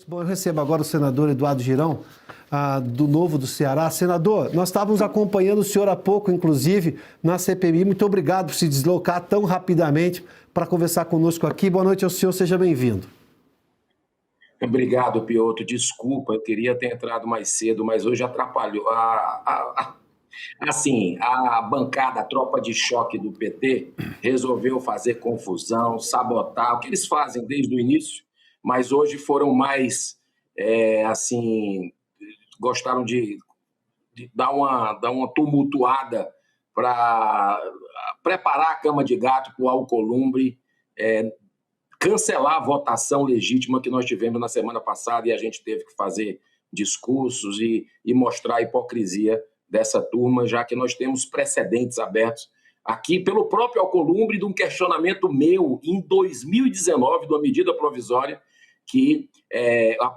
Bom, eu recebo agora o senador Eduardo Girão, do Novo do Ceará. Senador, nós estávamos acompanhando o senhor há pouco, inclusive, na CPMI. Muito obrigado por se deslocar tão rapidamente para conversar conosco aqui. Boa noite ao senhor, seja bem-vindo. Obrigado, Piotr. Desculpa, eu queria ter entrado mais cedo, mas hoje atrapalhou. Assim, a bancada, a tropa de choque do PT, resolveu fazer confusão, sabotar, o que eles fazem desde o início, mas hoje foram mais, assim, gostaram de dar uma tumultuada para preparar a cama de gato para o Alcolumbre, cancelar a votação legítima que nós tivemos na semana passada e a gente teve que fazer discursos e mostrar a hipocrisia dessa turma, já que nós temos precedentes abertos aqui pelo próprio Alcolumbre de um questionamento meu em 2019, de uma medida provisória, que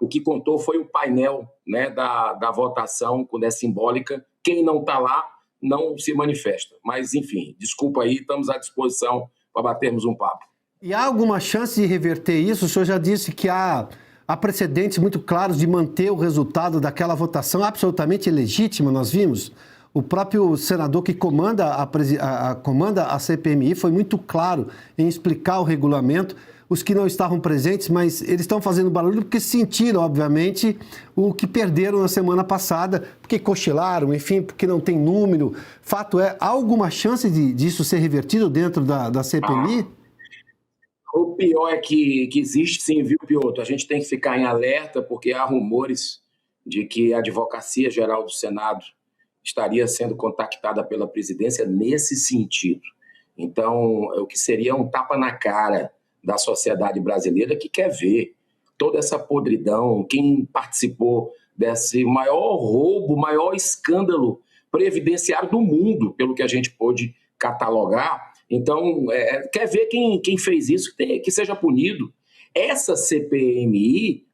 o que contou foi o painel, né, da votação, quando é simbólica. Quem não está lá não se manifesta. Mas, enfim, desculpa aí, estamos à disposição para batermos um papo. E há alguma chance de reverter isso? O senhor já disse que há precedentes muito claros de manter o resultado daquela votação absolutamente legítima, nós vimos. O próprio senador que comanda a CPMI foi muito claro em explicar o regulamento. Os que não estavam presentes, mas eles estão fazendo barulho porque sentiram, obviamente, o que perderam na semana passada, porque cochilaram, enfim, porque não tem número. Fato é, há alguma chance disso ser revertido dentro da CPMI? O pior é que existe sim, viu, Piotr? A gente tem que ficar em alerta, porque há rumores de que a Advocacia Geral do Senado estaria sendo contactada pela presidência nesse sentido. Então, o que seria um tapa na cara da sociedade brasileira que quer ver toda essa podridão, quem participou desse maior roubo, maior escândalo previdenciário do mundo, pelo que a gente pôde catalogar. Então, quer ver quem fez isso, que seja punido. Essa CPMI,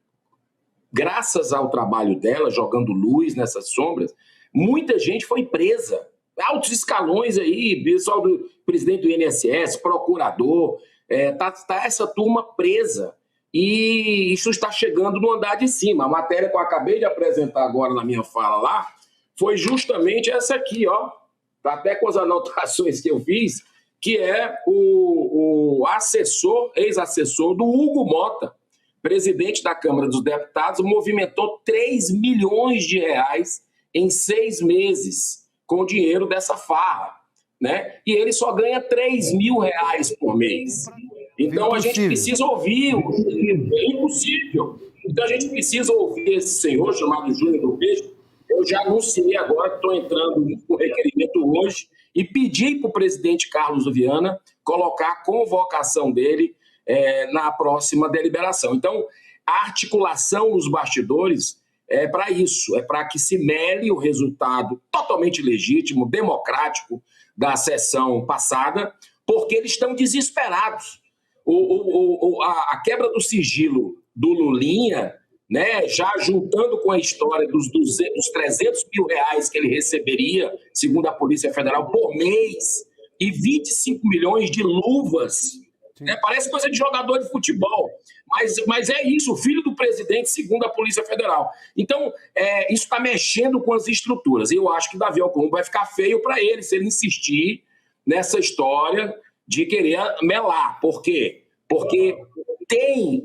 graças ao trabalho dela, jogando luz nessas sombras, muita gente foi presa. Altos escalões aí, pessoal do presidente do INSS, procurador, tá essa turma presa. E isso está chegando no andar de cima. A matéria que eu acabei de apresentar agora na minha fala lá foi justamente essa aqui, ó. Tá até com as anotações que eu fiz, que é o ex-assessor do Hugo Mota, presidente da Câmara dos Deputados, movimentou 3 milhões de reais em 6 meses com o dinheiro dessa farra, né? E ele só ganha 3 mil reais por mês. Então a gente precisa ouvir, é impossível. Então a gente precisa ouvir esse senhor chamado Júnior do Peixe. Eu já anunciei agora que estou entrando com requerimento hoje e pedi para o presidente Carlos Viana colocar a convocação dele na próxima deliberação. Então, a articulação nos bastidores é para isso, é para que se mele o resultado totalmente legítimo, democrático da sessão passada, porque eles estão desesperados. A quebra do sigilo do Lulinha, né, já juntando com a história dos 300 mil reais que ele receberia, segundo a Polícia Federal, por mês, e 25 milhões de luvas, né, parece coisa de jogador de futebol, mas é isso, o filho do presidente, segundo a Polícia Federal. Então, isso está mexendo com as estruturas, e eu acho que Davi Alcolumbre vai ficar feio para ele, se ele insistir nessa história de querer melar. Por quê? Porque tem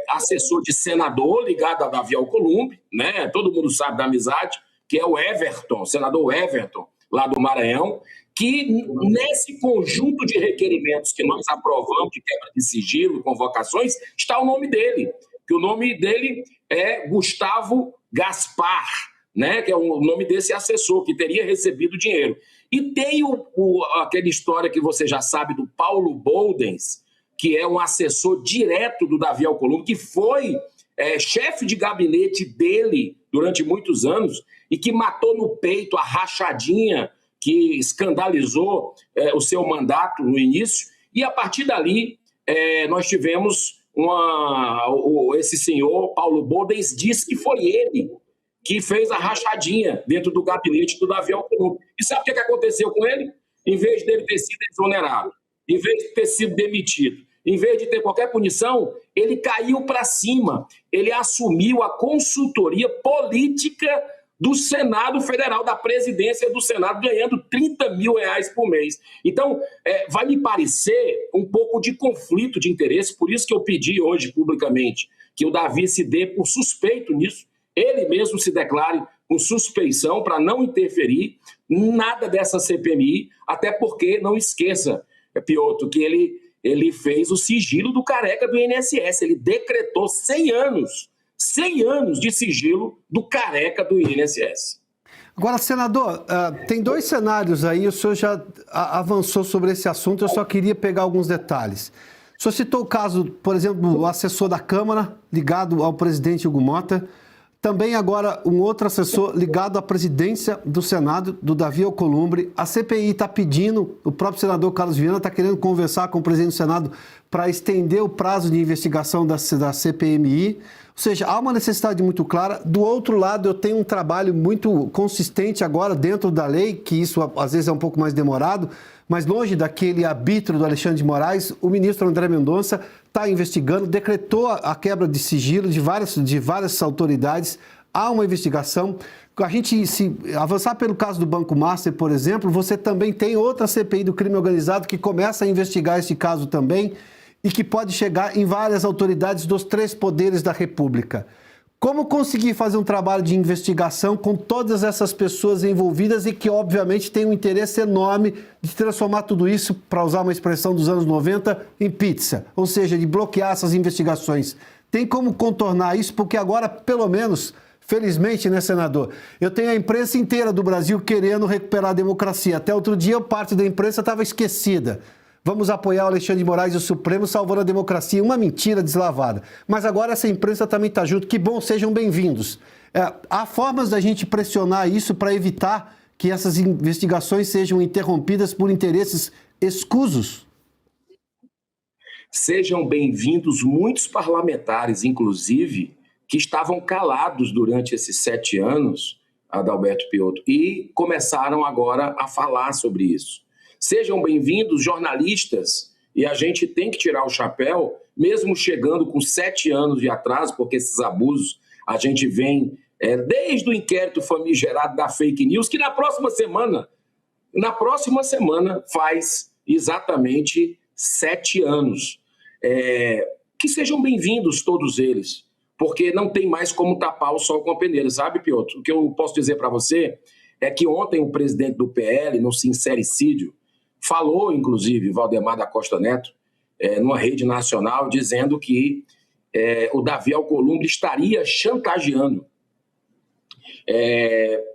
assessor de senador ligado a Davi Alcolumbre, né? Todo mundo sabe da amizade, que é o Everton, senador Everton, lá do Maranhão, que nesse conjunto de requerimentos que nós aprovamos, de quebra de sigilo, convocações, está o nome dele, que o nome dele é Gustavo Gaspar, né? Que é o nome desse assessor, que teria recebido dinheiro. E tem aquela história que você já sabe do Paulo Boldens, que é um assessor direto do Davi Alcolumbre, que foi chefe de gabinete dele durante muitos anos e que matou no peito a rachadinha que escandalizou o seu mandato no início. E a partir dali, nós tivemos esse senhor, Paulo Boldens, disse que foi ele que fez a rachadinha dentro do gabinete do Davi Alcolumbre. E sabe o que aconteceu com ele? Em vez dele ter sido exonerado, em vez de ter sido demitido, em vez de ter qualquer punição, ele caiu para cima. Ele assumiu a consultoria política do Senado Federal, da presidência do Senado, ganhando R$30 mil por mês. Então, vai me parecer um pouco de conflito de interesse, por isso que eu pedi hoje publicamente que o Davi se dê por suspeito nisso, ele mesmo se declare com suspeição para não interferir nada dessa CPMI, até porque, não esqueça, Piotr, que ele fez o sigilo do careca do INSS, ele decretou 100 anos de sigilo do careca do INSS. Agora, senador, tem dois cenários aí, o senhor já avançou sobre esse assunto, eu só queria pegar alguns detalhes. O senhor citou o caso, por exemplo, do assessor da Câmara, ligado ao presidente Hugo Mota, também agora um outro assessor ligado à presidência do Senado, do Davi Alcolumbre. A CPI está pedindo, o próprio senador Carlos Viana está querendo conversar com o presidente do Senado para estender o prazo de investigação da CPMI. Ou seja, há uma necessidade muito clara. Do outro lado, eu tenho um trabalho muito consistente agora dentro da lei, que isso às vezes é um pouco mais demorado, mas longe daquele arbítrio do Alexandre de Moraes, o ministro André Mendonça está investigando, decretou a quebra de sigilo de várias autoridades. Há uma investigação. A gente, se avançar pelo caso do Banco Master, por exemplo, você também tem outra CPI do crime organizado que começa a investigar esse caso também e que pode chegar em várias autoridades dos 3 poderes da República. Como conseguir fazer um trabalho de investigação com todas essas pessoas envolvidas e que, obviamente, têm um interesse enorme de transformar tudo isso, para usar uma expressão dos anos 90, em pizza, ou seja, de bloquear essas investigações? Tem como contornar isso? Porque agora, pelo menos, felizmente, né, senador, eu tenho a imprensa inteira do Brasil querendo recuperar a democracia. Até outro dia, parte da imprensa estava esquecida. Vamos apoiar o Alexandre de Moraes e o Supremo salvando a democracia. Uma mentira deslavada. Mas agora essa imprensa também está junto. Que bom, sejam bem-vindos. Há formas da gente pressionar isso para evitar que essas investigações sejam interrompidas por interesses escusos? Sejam bem-vindos muitos parlamentares, inclusive, que estavam calados durante esses 7 anos, Adalberto Piotr, e começaram agora a falar sobre isso. Sejam bem-vindos jornalistas, e a gente tem que tirar o chapéu, mesmo chegando com 7 anos de atraso, porque esses abusos a gente vem desde o inquérito famigerado da fake news, que na próxima semana faz exatamente 7 anos. Que sejam bem-vindos todos eles, porque não tem mais como tapar o sol com a peneira, sabe, Piotr? O que eu posso dizer para você é que ontem o presidente do PL, no sincericídio, falou, inclusive, Valdemar da Costa Neto, numa rede nacional, dizendo que o Davi Alcolumbre estaria chantageando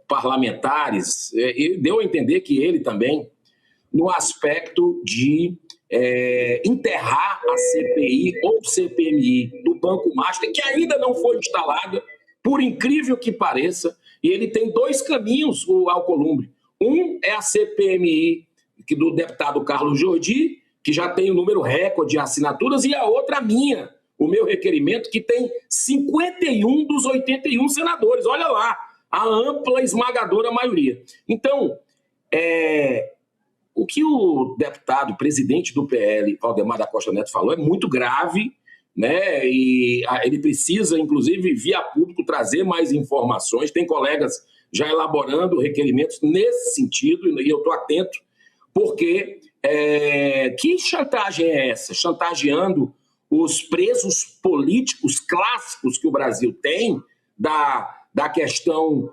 parlamentares, e deu a entender que ele também, no aspecto de enterrar a CPI ou CPMI do Banco Master, que ainda não foi instalada, por incrível que pareça, e ele tem 2 caminhos, o Alcolumbre. Um é a CPMI do deputado Carlos Jordi, que já tem o número recorde de assinaturas, e a outra, a minha, o meu requerimento, que tem 51 dos 81 senadores. Olha lá, a ampla, esmagadora maioria. Então, o que o deputado, presidente do PL, Valdemar da Costa Neto, falou é muito grave, né? E ele precisa, inclusive, via público, trazer mais informações. Tem colegas já elaborando requerimentos nesse sentido, e eu estou atento, porque que chantagem é essa? Chantageando os presos políticos clássicos que o Brasil tem, da questão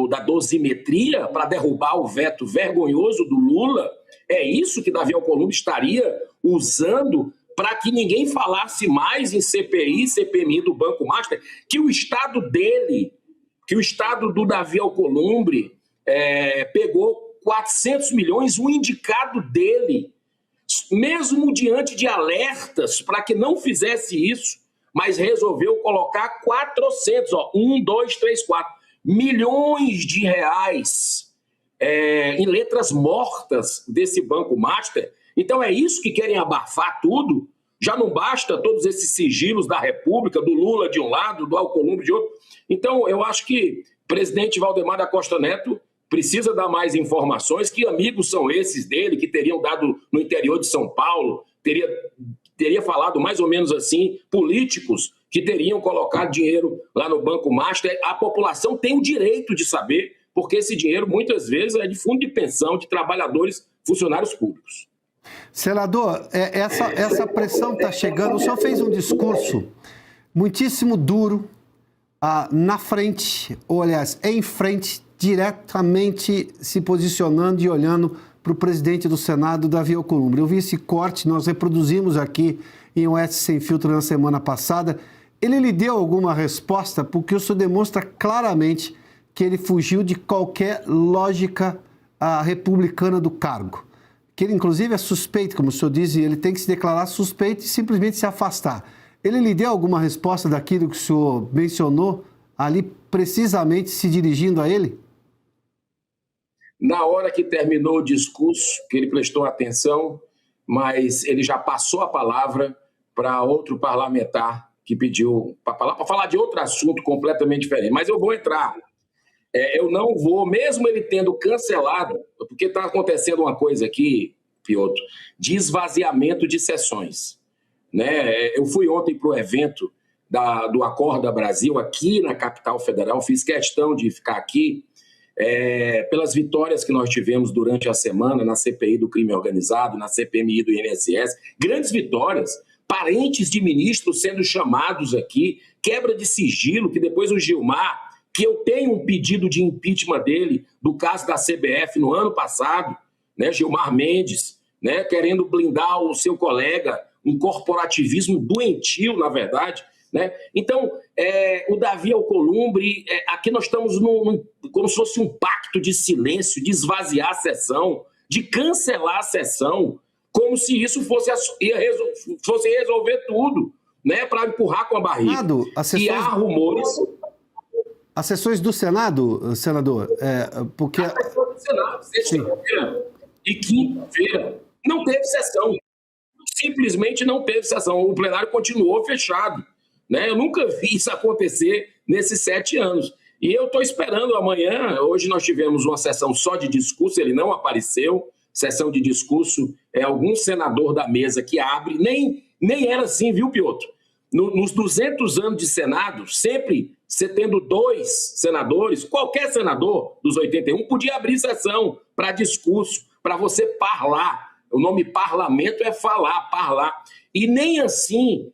da dosimetria para derrubar o veto vergonhoso do Lula. É isso que Davi Alcolumbre estaria usando para que ninguém falasse mais em CPI, CPMI do Banco Master, que o Estado dele, que o Estado do Davi Alcolumbre pegou 400 milhões, o indicado dele, mesmo diante de alertas para que não fizesse isso, mas resolveu colocar 400, 1, 2, 3, 4 milhões de reais em letras mortas desse Banco Master. Então é isso que querem abafar tudo? Já não basta todos esses sigilos da República, do Lula de um lado, do Alcolumbre de outro? Então eu acho que o presidente Valdemar da Costa Neto precisa dar mais informações. Que amigos são esses dele que teriam dado no interior de São Paulo, teria falado mais ou menos assim, políticos que teriam colocado dinheiro lá no Banco Master. A população tem o direito de saber, porque esse dinheiro muitas vezes é de fundo de pensão de trabalhadores, funcionários públicos. Senador, essa pressão está chegando. O senhor fez um discurso muitíssimo duro na frente, ou aliás, em frente, diretamente se posicionando e olhando para o presidente do Senado, Davi Alcolumbre. Eu vi esse corte, nós reproduzimos aqui em Oeste Sem Filtro na semana passada. Ele lhe deu alguma resposta? Porque isso demonstra claramente que ele fugiu de qualquer lógica republicana do cargo. Que ele, inclusive, é suspeito, como o senhor diz, e ele tem que se declarar suspeito e simplesmente se afastar. Ele lhe deu alguma resposta daquilo que o senhor mencionou ali, precisamente se dirigindo a ele? Na hora que terminou o discurso, que ele prestou atenção, mas ele já passou a palavra para outro parlamentar que pediu para falar de outro assunto completamente diferente. Mas eu vou entrar. Eu não vou, mesmo ele tendo cancelado, porque está acontecendo uma coisa aqui, Piotr, de esvaziamento de sessões. Né? Eu fui ontem para o evento do Acorda Brasil, aqui na capital federal, fiz questão de ficar aqui, pelas vitórias que nós tivemos durante a semana na CPI do crime organizado, na CPMI do INSS, grandes vitórias, parentes de ministros sendo chamados aqui, quebra de sigilo, que depois o Gilmar, que eu tenho um pedido de impeachment dele, do caso da CBF no ano passado, né, Gilmar Mendes, né, querendo blindar o seu colega, um corporativismo doentio, na verdade. Né? Então, o Davi Alcolumbre, aqui nós estamos como se fosse um pacto de silêncio, de esvaziar a sessão, de cancelar a sessão, como se isso fosse resolver tudo, né, para empurrar com a barriga. E há rumores... As sessões do Senado, senador, porque... As sessões do Senado, sexta-feira e quinta-feira, não teve sessão. Simplesmente não teve sessão. O plenário continuou fechado. Né? Eu nunca vi isso acontecer nesses 7 anos. E eu estou esperando amanhã. Hoje nós tivemos uma sessão só de discurso, ele não apareceu. Sessão de discurso, algum senador da mesa que abre. Nem era assim, viu, Piotr? Nos 200 anos de Senado, sempre você tendo 2 senadores, qualquer senador dos 81 podia abrir sessão para discurso, para você parlar. O nome parlamento é falar, parlar. E nem assim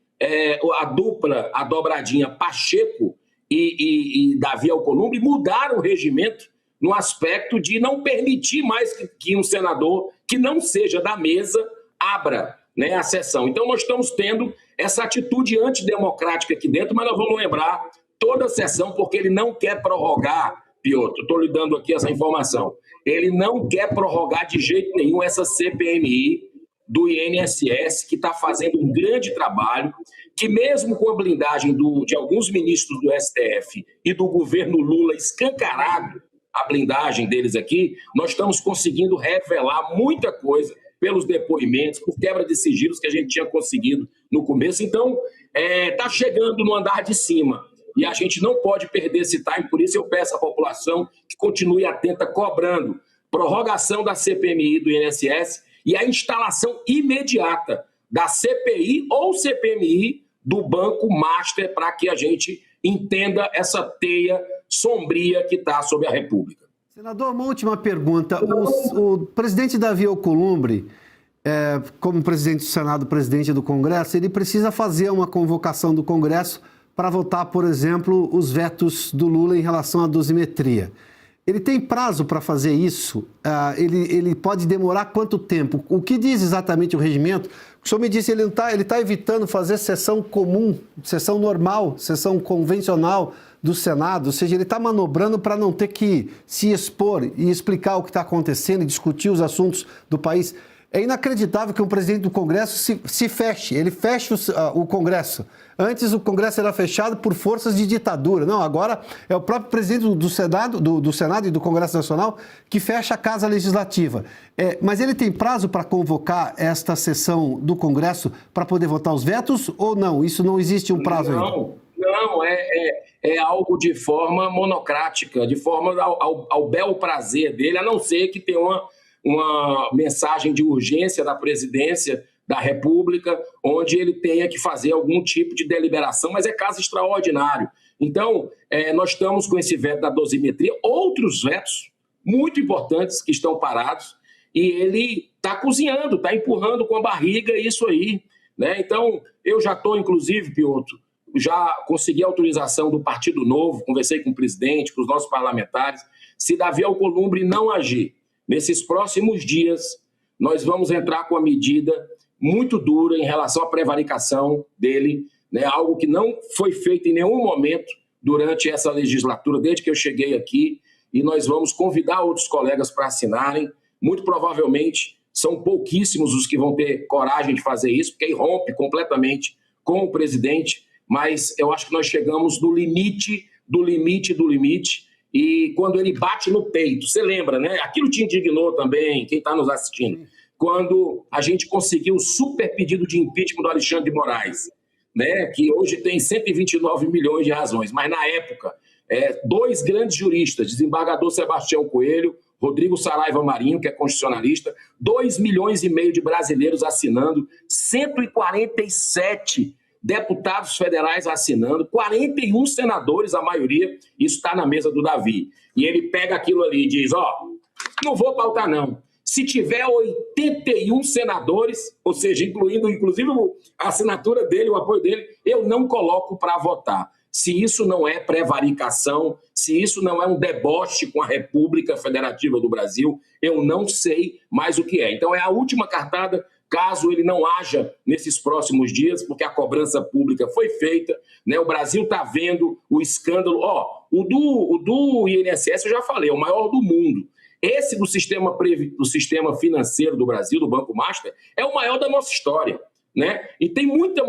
a dupla, a dobradinha Pacheco e Davi Alcolumbre mudaram o regimento no aspecto de não permitir mais que um senador que não seja da mesa abra, né, a sessão. Então nós estamos tendo essa atitude antidemocrática aqui dentro, mas nós vamos lembrar toda a sessão, porque ele não quer prorrogar, Piotr, estou lhe dando aqui essa informação, ele não quer prorrogar de jeito nenhum essa CPMI do INSS, que está fazendo um grande trabalho, que mesmo com a blindagem de alguns ministros do STF e do governo Lula escancarado, a blindagem deles aqui, nós estamos conseguindo revelar muita coisa pelos depoimentos, por quebra de sigilos que a gente tinha conseguido no começo. Então, está chegando no andar de cima. E a gente não pode perder esse time, por isso eu peço à população que continue atenta, cobrando prorrogação da CPMI do INSS e a instalação imediata da CPI ou CPMI do Banco Master para que a gente entenda essa teia sombria que está sobre a República. Senador, uma última pergunta. O presidente Davi Alcolumbre, como presidente do Senado, presidente do Congresso, ele precisa fazer uma convocação do Congresso para votar, por exemplo, os vetos do Lula em relação à dosimetria. Ele tem prazo para fazer isso? Ele pode demorar quanto tempo? O que diz exatamente o regimento? O senhor me disse que ele está evitando fazer sessão comum, sessão normal, sessão convencional do Senado, ou seja, ele está manobrando para não ter que se expor e explicar o que está acontecendo e discutir os assuntos do país. É inacreditável que um presidente do Congresso se feche, ele fecha o Congresso. Antes o Congresso era fechado por forças de ditadura. Não, agora é o próprio presidente do Senado e do Congresso Nacional que fecha a Casa Legislativa. Mas ele tem prazo para convocar esta sessão do Congresso para poder votar os vetos ou não? Isso não existe um prazo ainda? Não, é algo de forma monocrática, de forma ao bel prazer dele, a não ser que tenha uma mensagem de urgência da presidência da República, onde ele tenha que fazer algum tipo de deliberação, mas é caso extraordinário. Então, nós estamos com esse veto da dosimetria, outros vetos muito importantes que estão parados, e ele está cozinhando, está empurrando com a barriga isso aí, né? Então, eu já estou, inclusive, Piotr, já consegui autorização do Partido Novo, conversei com o presidente, com os nossos parlamentares. Se Davi Alcolumbre não agir nesses próximos dias, nós vamos entrar com a medida muito dura em relação à prevaricação dele, né? Algo que não foi feito em nenhum momento durante essa legislatura, desde que eu cheguei aqui, e nós vamos convidar outros colegas para assinarem. Muito provavelmente são pouquíssimos os que vão ter coragem de fazer isso, porque aí rompe completamente com o presidente, mas eu acho que nós chegamos no limite, do limite, do limite, e quando ele bate no peito, você lembra, né? Aquilo te indignou também, quem está nos assistindo, quando a gente conseguiu o super pedido de impeachment do Alexandre de Moraes, né? Que hoje tem 129 milhões de razões, mas na época, dois grandes juristas, desembargador Sebastião Coelho, Rodrigo Saraiva Marinho, que é constitucionalista, 2,5 milhões de brasileiros assinando, 147 deputados federais assinando, 41 senadores, a maioria, isso está na mesa do Davi. E ele pega aquilo ali e diz, não vou pautar não. Se tiver 81 senadores, ou seja, inclusive a assinatura dele, o apoio dele, eu não coloco para votar. Se isso não é prevaricação, se isso não é um deboche com a República Federativa do Brasil, eu não sei mais o que é. Então é a última cartada, caso ele não haja nesses próximos dias, porque a cobrança pública foi feita, né? O Brasil está vendo o escândalo. O do INSS eu já falei, é o maior do mundo. Esse do sistema financeiro do Brasil, do Banco Master, é o maior da nossa história, né? E tem muito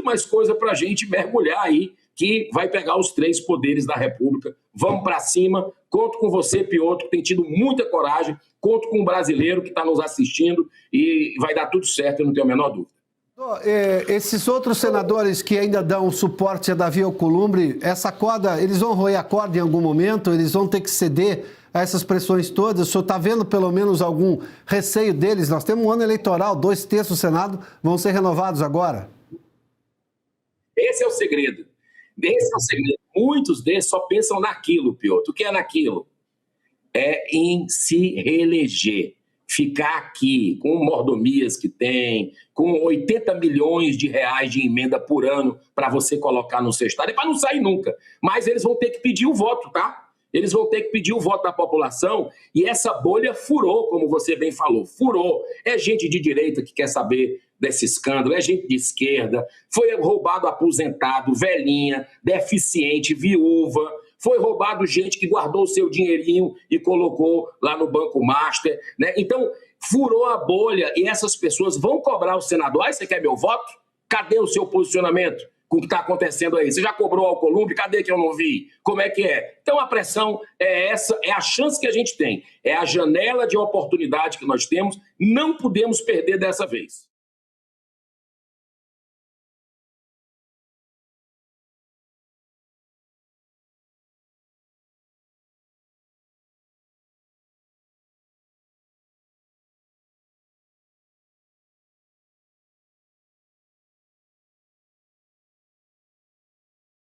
mais coisa para a gente mergulhar aí, que vai pegar os três poderes da República. Vamos para cima. Conto com você, Piotr, que tem tido muita coragem. Conto com o brasileiro que está nos assistindo e vai dar tudo certo, eu não tenho a menor dúvida. Esses outros senadores que ainda dão suporte a Davi Alcolumbre, essa corda, eles vão roer a corda em algum momento? Eles vão ter que ceder a essas pressões todas? O senhor está vendo pelo menos algum receio deles? Nós temos um ano eleitoral, 2/3 do Senado vão ser renovados agora. Esse é o segredo. Muitos deles só pensam naquilo, Piotr. O que é naquilo? É em se reeleger. Ficar aqui com mordomias que tem, com 80 milhões de reais de emenda por ano para você colocar no seu estado, é para não sair nunca. Mas eles vão ter que pedir o voto, tá? Eles vão ter que pedir o voto da população e essa bolha furou, como você bem falou, furou. É gente de direita que quer saber desse escândalo, é gente de esquerda, foi roubado aposentado, velhinha, deficiente, viúva, foi roubado gente que guardou o seu dinheirinho e colocou lá no Banco Master, né? Então, furou a bolha e essas pessoas vão cobrar o senador. Você quer meu voto? Cadê o seu posicionamento com o que está acontecendo aí? Você já cobrou Alcolumbre? Cadê que eu não vi? Como é que é? Então, a pressão é essa, é a chance que a gente tem, é a janela de oportunidade que nós temos, não podemos perder dessa vez.